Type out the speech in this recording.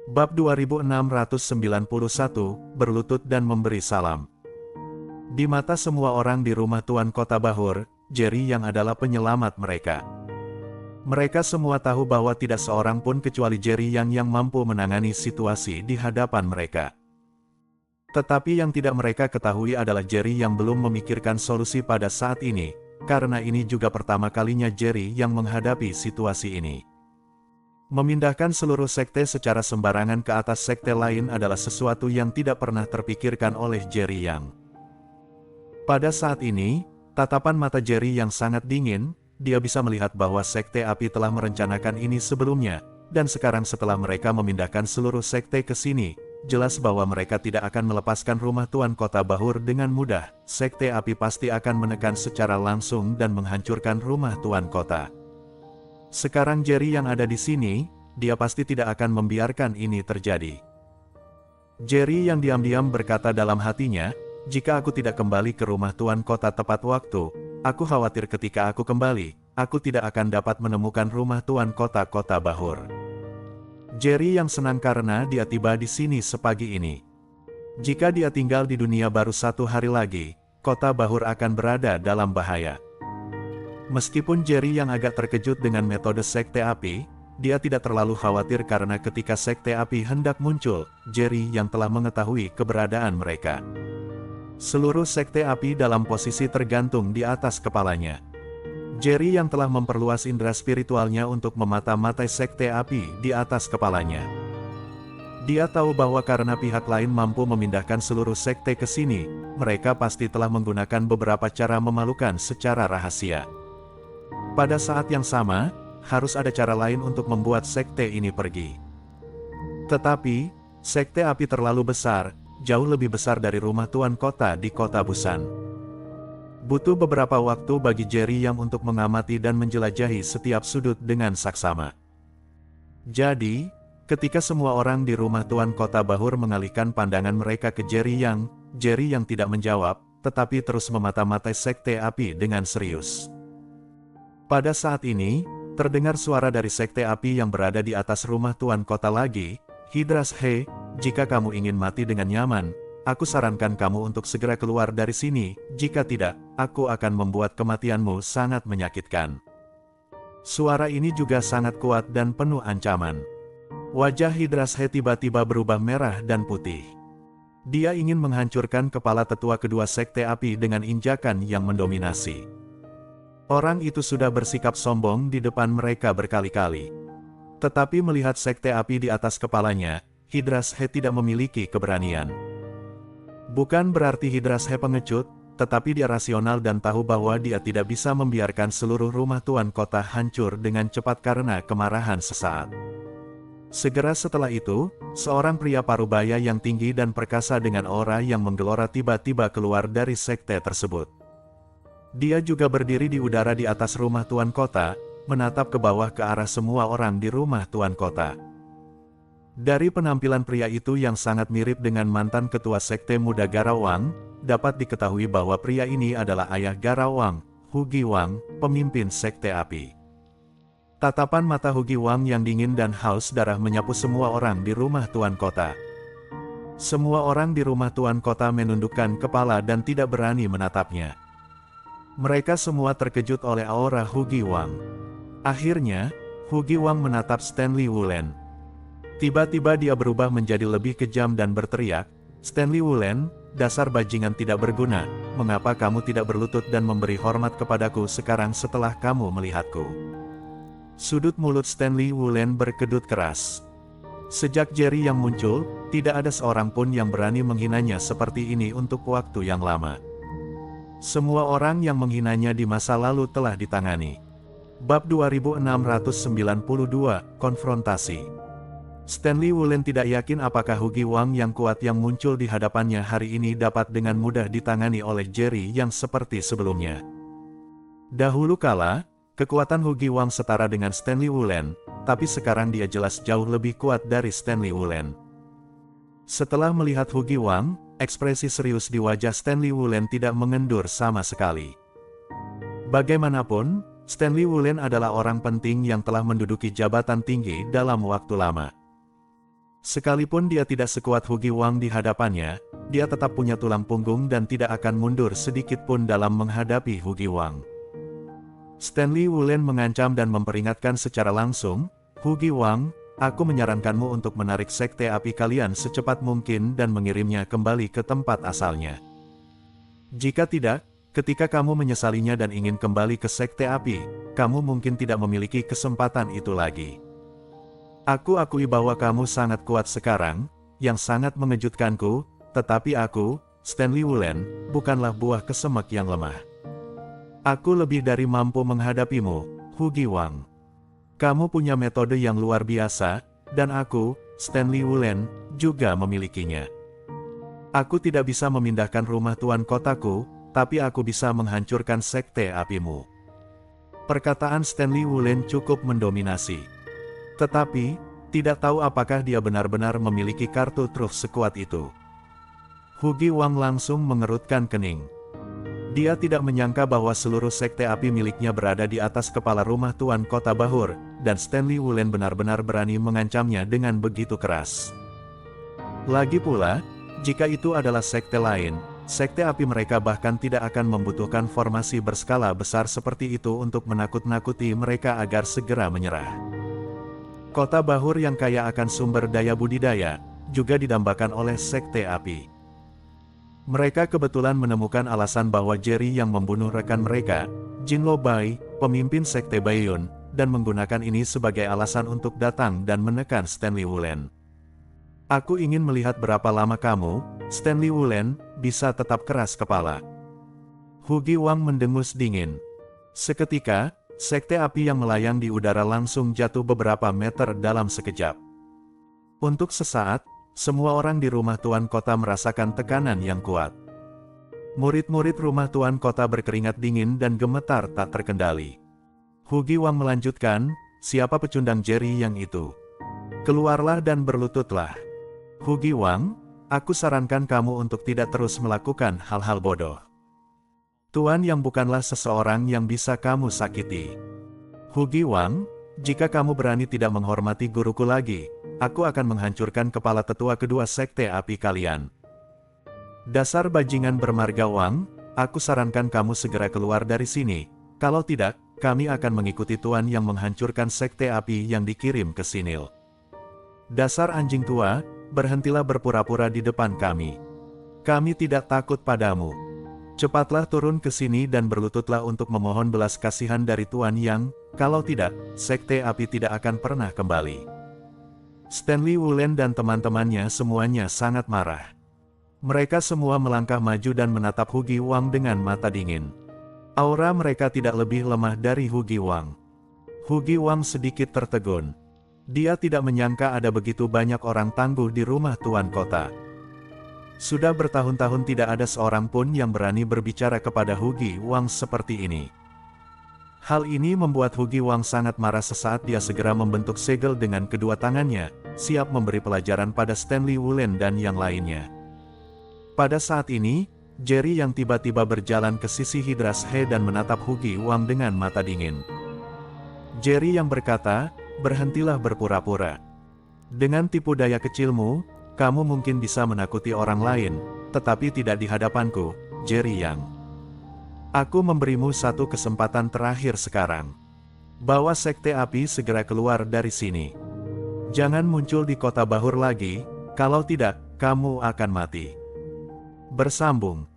Bab 2691, berlutut dan memberi salam. Di mata semua orang di rumah Tuan Kota Bahur, Jerry yang adalah penyelamat mereka. Mereka semua tahu bahwa tidak seorang pun kecuali Jerry yang mampu menangani situasi di hadapan mereka. Tetapi yang tidak mereka ketahui adalah Jerry yang belum memikirkan solusi pada saat ini, karena ini juga pertama kalinya Jerry yang menghadapi situasi ini. Memindahkan seluruh sekte secara sembarangan ke atas sekte lain adalah sesuatu yang tidak pernah terpikirkan oleh Jerry Yang. Pada saat ini, tatapan mata Jerry yang sangat dingin, dia bisa melihat bahwa sekte api telah merencanakan ini sebelumnya, dan sekarang setelah mereka memindahkan seluruh sekte ke sini, jelas bahwa mereka tidak akan melepaskan rumah Tuan Kota Bahur dengan mudah. Sekte api pasti akan menekan secara langsung dan menghancurkan rumah Tuan Kota. Sekarang Jerry yang ada di sini, dia pasti tidak akan membiarkan ini terjadi. Jerry yang diam-diam berkata dalam hatinya, jika aku tidak kembali ke rumah Tuan Kota tepat waktu, aku khawatir ketika aku kembali, aku tidak akan dapat menemukan rumah Tuan Kota Bahur. Jerry yang senang karena dia tiba di sini sepagi ini. Jika dia tinggal di dunia baru 1 hari lagi, Kota Bahur akan berada dalam bahaya. Meskipun Jerry yang agak terkejut dengan metode sekte api, dia tidak terlalu khawatir karena ketika sekte api hendak muncul, Jerry yang telah mengetahui keberadaan mereka. Seluruh sekte api dalam posisi tergantung di atas kepalanya. Jerry yang telah memperluas indera spiritualnya untuk memata-matai sekte api di atas kepalanya. Dia tahu bahwa karena pihak lain mampu memindahkan seluruh sekte ke sini, mereka pasti telah menggunakan beberapa cara memalukan secara rahasia. Pada saat yang sama, harus ada cara lain untuk membuat sekte ini pergi. Tetapi, sekte api terlalu besar, jauh lebih besar dari rumah Tuan Kota di Kota Busan. Butuh beberapa waktu bagi Jerry yang untuk mengamati dan menjelajahi setiap sudut dengan saksama. Jadi, ketika semua orang di rumah Tuan Kota Bahur mengalihkan pandangan mereka ke Jerry yang tidak menjawab, tetapi terus memata-matai sekte api dengan serius. Pada saat ini, terdengar suara dari sekte api yang berada di atas rumah Tuan Kota lagi, Hydras He, jika kamu ingin mati dengan nyaman, aku sarankan kamu untuk segera keluar dari sini, jika tidak, aku akan membuat kematianmu sangat menyakitkan. Suara ini juga sangat kuat dan penuh ancaman. Wajah Hydras He tiba-tiba berubah merah dan putih. Dia ingin menghancurkan kepala tetua kedua sekte api dengan injakan yang mendominasi. Orang itu sudah bersikap sombong di depan mereka berkali-kali. Tetapi melihat sekte api di atas kepalanya, Hydras He tidak memiliki keberanian. Bukan berarti Hydras He pengecut, tetapi dia rasional dan tahu bahwa dia tidak bisa membiarkan seluruh rumah Tuan Kota hancur dengan cepat karena kemarahan sesaat. Segera setelah itu, seorang pria parubaya yang tinggi dan perkasa dengan aura yang menggelora tiba-tiba keluar dari sekte tersebut. Dia juga berdiri di udara di atas rumah Tuan Kota, menatap ke bawah ke arah semua orang di rumah Tuan Kota. Dari penampilan pria itu yang sangat mirip dengan mantan ketua sekte muda Garawang, dapat diketahui bahwa pria ini adalah ayah Garawang, Hugi Wang, pemimpin sekte api. Tatapan mata Hugi Wang yang dingin dan haus darah menyapu semua orang di rumah Tuan Kota. Semua orang di rumah Tuan Kota menundukkan kepala dan tidak berani menatapnya. Mereka semua terkejut oleh aura Hugi Wang. Akhirnya, Hugi Wang menatap Stanley Wulen. Tiba-tiba dia berubah menjadi lebih kejam dan berteriak, "Stanley Wulen, dasar bajingan tidak berguna, mengapa kamu tidak berlutut dan memberi hormat kepadaku sekarang setelah kamu melihatku?" Sudut mulut Stanley Wulen berkedut keras. Sejak Jerry yang muncul, tidak ada seorang pun yang berani menghinanya seperti ini untuk waktu yang lama. Semua orang yang menghinanya di masa lalu telah ditangani. Bab 2692, Konfrontasi. Stanley Wulen tidak yakin apakah Hugi Wang yang kuat yang muncul di hadapannya hari ini dapat dengan mudah ditangani oleh Jerry yang seperti sebelumnya. Dahulu kala, kekuatan Hugi Wang setara dengan Stanley Wulen, tapi sekarang dia jelas jauh lebih kuat dari Stanley Wulen. Setelah melihat Hugi Wang, ekspresi serius di wajah Stanley Wulen tidak mengendur sama sekali. Bagaimanapun, Stanley Wulen adalah orang penting yang telah menduduki jabatan tinggi dalam waktu lama. Sekalipun dia tidak sekuat Hugi Wang di hadapannya, dia tetap punya tulang punggung dan tidak akan mundur sedikit pun dalam menghadapi Hugi Wang. Stanley Wulen mengancam dan memperingatkan secara langsung, "Hugi Wang, aku menyarankanmu untuk menarik sekte api kalian secepat mungkin dan mengirimnya kembali ke tempat asalnya. Jika tidak, ketika kamu menyesalinya dan ingin kembali ke sekte api, kamu mungkin tidak memiliki kesempatan itu lagi. Aku akui bahwa kamu sangat kuat sekarang, yang sangat mengejutkanku, tetapi aku, Stanley Wulen, bukanlah buah kesemek yang lemah. Aku lebih dari mampu menghadapimu, Hugi Wang. Kamu punya metode yang luar biasa, dan aku, Stanley Wulen, juga memilikinya. Aku tidak bisa memindahkan rumah tuan kotaku, tapi aku bisa menghancurkan sekte apimu." Perkataan Stanley Wulen cukup mendominasi. Tetapi, tidak tahu apakah dia benar-benar memiliki kartu truf sekuat itu. Hugi Wang langsung mengerutkan kening. Dia tidak menyangka bahwa seluruh sekte api miliknya berada di atas kepala rumah tuan kota Bahur, dan Stanley Wulen benar-benar berani mengancamnya dengan begitu keras. Lagi pula, jika itu adalah sekte lain, sekte api mereka bahkan tidak akan membutuhkan formasi berskala besar seperti itu untuk menakut-nakuti mereka agar segera menyerah. Kota Bahur yang kaya akan sumber daya budidaya, juga didambakan oleh sekte api. Mereka kebetulan menemukan alasan bahwa Jerry yang membunuh rekan mereka, Jin Lo Bai, pemimpin sekte Baiyun, dan menggunakan ini sebagai alasan untuk datang dan menekan Stanley Wulen. "Aku ingin melihat berapa lama kamu, Stanley Wulen, bisa tetap keras kepala." Hugi Wang mendengus dingin. Seketika, sekte api yang melayang di udara langsung jatuh beberapa meter dalam sekejap. Untuk sesaat, semua orang di rumah tuan kota merasakan tekanan yang kuat. Murid-murid rumah tuan kota berkeringat dingin dan gemetar tak terkendali. Hugi Wang melanjutkan, "Siapa pecundang Jerry yang itu? Keluarlah dan berlututlah. Hugi Wang, aku sarankan kamu untuk tidak terus melakukan hal-hal bodoh. Tuan yang bukanlah seseorang yang bisa kamu sakiti. Hugi Wang, jika kamu berani tidak menghormati guruku lagi, aku akan menghancurkan kepala tetua kedua sekte api kalian. Dasar bajingan bermarga Wang, aku sarankan kamu segera keluar dari sini, kalau tidak, kami akan mengikuti tuan yang menghancurkan sekte api yang dikirim ke Sinil. Dasar anjing tua, berhentilah berpura-pura di depan kami. Kami tidak takut padamu. Cepatlah turun ke sini dan berlututlah untuk memohon belas kasihan dari Tuan Yang, kalau tidak, sekte api tidak akan pernah kembali." Stanley Wulen dan teman-temannya semuanya sangat marah. Mereka semua melangkah maju dan menatap Hugi Wang dengan mata dingin. Aura mereka tidak lebih lemah dari Hugi Wang. Hugi Wang sedikit tertegun. Dia tidak menyangka ada begitu banyak orang tangguh di rumah tuan kota. Sudah bertahun-tahun tidak ada seorang pun yang berani berbicara kepada Hugi Wang seperti ini. Hal ini membuat Hugi Wang sangat marah. Sesaat dia segera membentuk segel dengan kedua tangannya, siap memberi pelajaran pada Stanley Wulen dan yang lainnya. Pada saat ini, Jerry yang tiba-tiba berjalan ke sisi Hydras He dan menatap Hugi Wang dengan mata dingin. Jerry yang berkata, "Berhentilah berpura-pura. Dengan tipu daya kecilmu, kamu mungkin bisa menakuti orang lain, tetapi tidak di hadapanku, Jerry Yang. Aku memberimu satu kesempatan terakhir sekarang. Bawa sekte api segera keluar dari sini. Jangan muncul di kota Bahur lagi, kalau tidak, kamu akan mati." Bersambung.